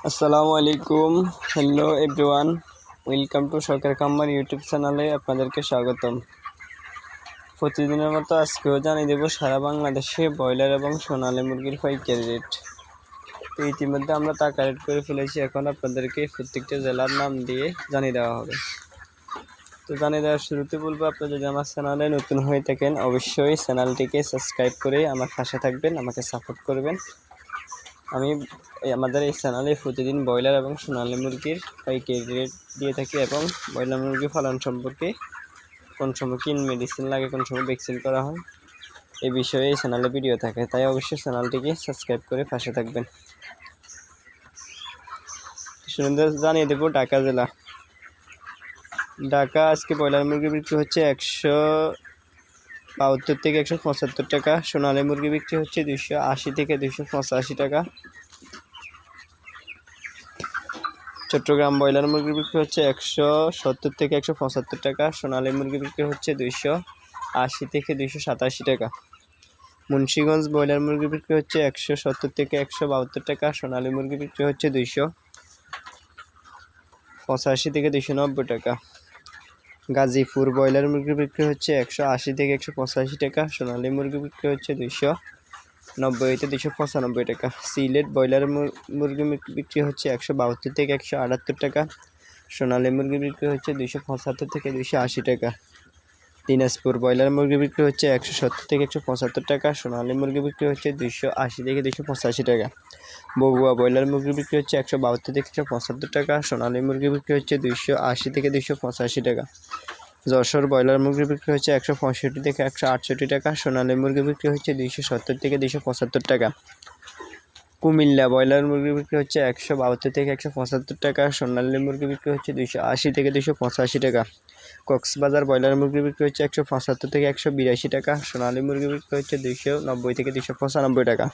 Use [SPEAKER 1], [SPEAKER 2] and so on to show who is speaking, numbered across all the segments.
[SPEAKER 1] আসসালামু আলাইকুম। Hello everyone, welcome to সরকার খামার ইউটিউব চ্যানেলে আপনাদেরকে স্বাগতম। প্রতিদিনের মতো আজকেও জানিয়ে দেব সারা বাংলাদেশে ব্রয়লার এবং সোনালী মুরগির পাইকারি রেট। তো ইতিমধ্যে আমরা তা কালেক্ট করে ফেলেছি, এখন আপনাদেরকে প্রত্যেকটা জেলার নাম দিয়ে জানিয়ে দেওয়া হবে। তো জানিয়ে দেওয়ার শুরুতে বলবো, আপনারা যদি আমার চ্যানেলে নতুন হয়ে থাকেন অবশ্যই চ্যানেলটিকে সাবস্ক্রাইব করে আমার পাশে থাকবেন, আমাকে সাপোর্ট করবেন। আমি আমাদের এই চ্যানেলে প্রতিদিন ব্রয়লার এবং সোনালী মুরগির পাইকারি রেট দিয়ে থাকি এবং ব্রয়লার মুরগি পালন সম্পর্কে কোন সময় কি মেডিসিন লাগে, কোন সময় ভ্যাকসিন করা হয়, এই বিষয়ে এই চ্যানেলে ভিডিও থাকে। তাই অবশ্যই চ্যানেলটিকে সাবস্ক্রাইব করে পাশে থাকবেন। সুন্দর জানিয়ে দেবো ঢাকা জেলা। ঢাকা আজকে ব্রয়লার মুরগি বিক্রি হচ্ছে 172 থেকে 175 টাকা। সোনালী মুরগি বিক্রি হচ্ছে 280 থেকে 285 টাকা। চট্টগ্রাম ব্রয়লার মুরগি বিক্রি হচ্ছে 170 থেকে 175 টাকা। সোনালী মুরগি বিক্রি হচ্ছে 280 থেকে 287 টাকা। মুন্সিগঞ্জ ব্রয়লার মুরগি বিক্রি হচ্ছে 170 থেকে 172 টাকা। সোনালী মুরগি বিক্রি হচ্ছে 285 থেকে 290 টাকা। গাজীপুর ব্রয়লার মুরগি বিক্রি হচ্ছে 180 থেকে 185 টাকা। সোনালী মুরগি বিক্রি হচ্ছে 290 থেকে 295 টাকা। সিলেট ব্রয়লার মুরগি বিক্রি হচ্ছে 172 থেকে 178 টাকা। সোনালী মুরগি বিক্রি হচ্ছে 275 থেকে 280 টাকা। দিনাজপুর ব্রয়লার মুরগি বিক্রি হচ্ছে 170 থেকে 175 টাকা। সোনালী মুরগি বিক্রি হচ্ছে 280 থেকে 285 টাকা। বগুড়া ব্রয়লার মুরগি বিক্রি হচ্ছে 172 থেকে 175 টাকা। সোনালী মুরগি বিক্রি হচ্ছে 280 থেকে 285 টাকা। যশোর ব্রয়লার মুরগি বিক্রি হচ্ছে 165 থেকে 168 টাকা। সোনালী মুরগি বিক্রি হচ্ছে 270 থেকে 275 টাকা। কুমিল্লা ব্রয়লার মুরগি বিক্রি হচ্ছে 172 থেকে 175 টাকা। সোনালী মুরগি বিক্রি হচ্ছে 280 থেকে 285 টাকা। কক্সবাজার ব্রয়লার মুরগি বিক্রি হচ্ছে 175 থেকে 182 টাকা। সোনালী মুরগি বিক্রি হচ্ছে 290 থেকে 295 টাকা।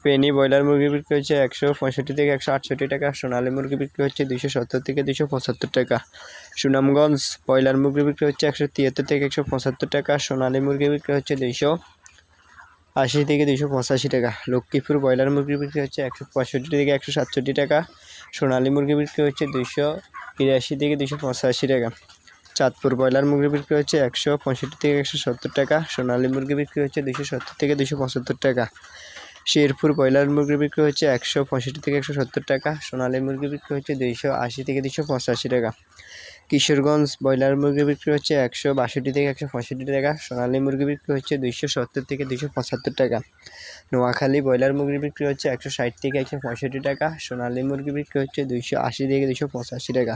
[SPEAKER 1] ফেনী ব্রয়লার মুরগি বিক্রি হচ্ছে 165 থেকে 168 টাকা। সোনালী মুরগি বিক্রি হচ্ছে 270 থেকে 275 টাকা। সুনামগঞ্জ ব্রয়লার মুরগি বিক্রি হচ্ছে 173 থেকে 175 টাকা। সোনালী মুরগি বিক্রি হচ্ছে 280 থেকে 285 টাকা। লক্ষ্মীপুর ব্রয়লার মুরগি বিক্রি হচ্ছে 165 থেকে 167 টাকা। সোনালী মুরগি বিক্রি হচ্ছে 283 থেকে 285 টাকা। চাঁদপুর ব্রয়লার মুরগি বিক্রি হচ্ছে 165 থেকে 170 টাকা। সোনালী মুরগি বিক্রি হচ্ছে 270 থেকে 275 টাকা। শেরপুর ব্রয়লার মুরগি বিক্রি হচ্ছে 165 থেকে 170 টাকা। সোনালী মুরগি বিক্রি হচ্ছে 280 থেকে 285 টাকা। কিশোরগঞ্জ ব্রয়লার মুরগি বিক্রি হচ্ছে 162 থেকে 165 টাকা। সোনালী মুরগি বিক্রি হচ্ছে 270 থেকে 275 টাকা। নোয়াখালী ব্রয়লার মুরগি বিক্রি হচ্ছে 160 থেকে 165 টাকা। সোনালী মুরগি বিক্রি হচ্ছে 280 থেকে 285 টাকা।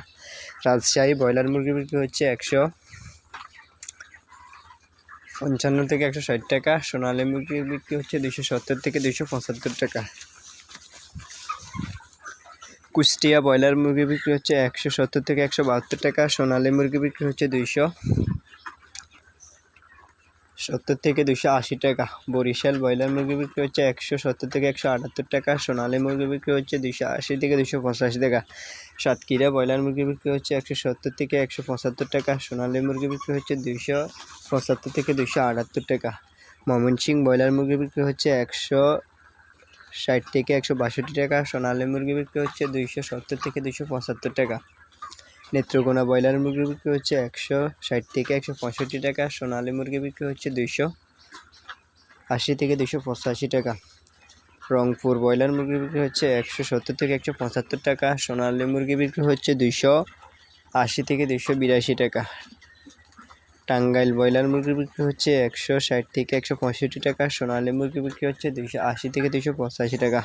[SPEAKER 1] রাজশাহী ব্রয়লার মুরগি বিক্রি হচ্ছে 155 থেকে 160 টাকা। সোনালী মুরগি বিক্রি হচ্ছে 270 থেকে 275 টাকা। কুষ্টিয়া ব্রয়লার মুরগি বিক্রি হচ্ছে 170 থেকে 172 টাকা। সোনালী মুরগি বিক্রি হচ্ছে 270 থেকে 280 টাকা। বরিশাল ব্রয়লার মুরগি বিক্রি হচ্ছে 170 থেকে 178 টাকা। সোনালী মুরগি বিক্রি হচ্ছে 280 থেকে 285 টাকা। সাতক্ষীরা ব্রয়লার মুরগি বিক্রি হচ্ছে 170 থেকে 175 টাকা। সোনালী মুরগি বিক্রি হচ্ছে 275 থেকে 278 টাকা। ময়মনসিংহ ব্রয়লার মুরগি বিক্রি হচ্ছে 160 থেকে 162 টাকা। সোনালী মুরগি বিক্রি হচ্ছে 270 থেকে 275 টাকা। নেত্রকোনা ব্রয়লার মুরগি বিক্রি হচ্ছে 160 থেকে 165 টাকা। সোনালী মুরগি বিক্রি হচ্ছে 280 থেকে 285 টাকা। রংপুর ব্রয়লার মুরগি বিক্রি হচ্ছে 170 থেকে 175 টাকা। সোনালী মুরগি বিক্রি হচ্ছে 280 থেকে 282 টাকা। টাঙ্গাইল ব্রয়লার মুরগি বিক্রি হচ্ছে 160 থেকে 165 টাকা। সোনালী মুরগি বিক্রি হচ্ছে 280 থেকে 285 টাকা।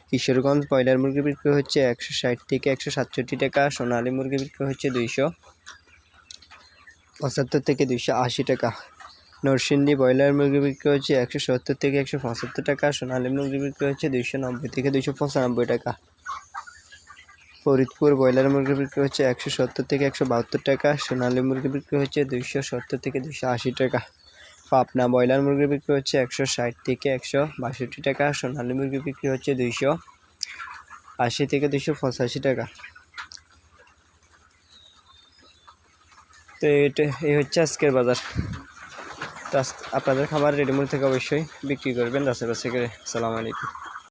[SPEAKER 1] কিশোরগঞ্জ ব্রয়লার মুরগি বিক্রি হচ্ছে 160 থেকে 167 টাকা। সোনালী মুরগি বিক্রি হচ্ছে 275 থেকে 280 টাকা। নরসিংদী ব্রয়লার মুরগি বিক্রি হচ্ছে 170 থেকে 175 টাকা। সোনালী মুরগি বিক্রি হচ্ছে 290 থেকে 295 টাকা। ফরিদপুর ব্রয়লার মুরগি বিক্রি হচ্ছে 170 থেকে 172 টাকা। সোনালী মুরগি বিক্রি হচ্ছে 270 থেকে 280 টাকা। পাবনা ব্রয়লার মুরগি বিক্রি হচ্ছে 160 থেকে 162 টাকা। সোনালী মুরগি বিক্রি হচ্ছে 280 থেকে 285 টাকা। তো এই হচ্ছে আজকের বাজার। তো আপনাদের খাবার রেডিমেড থেকে অবশ্যই বিক্রি করবেন যাচাই বাছাই করে। আসসালামু আলাইকুম।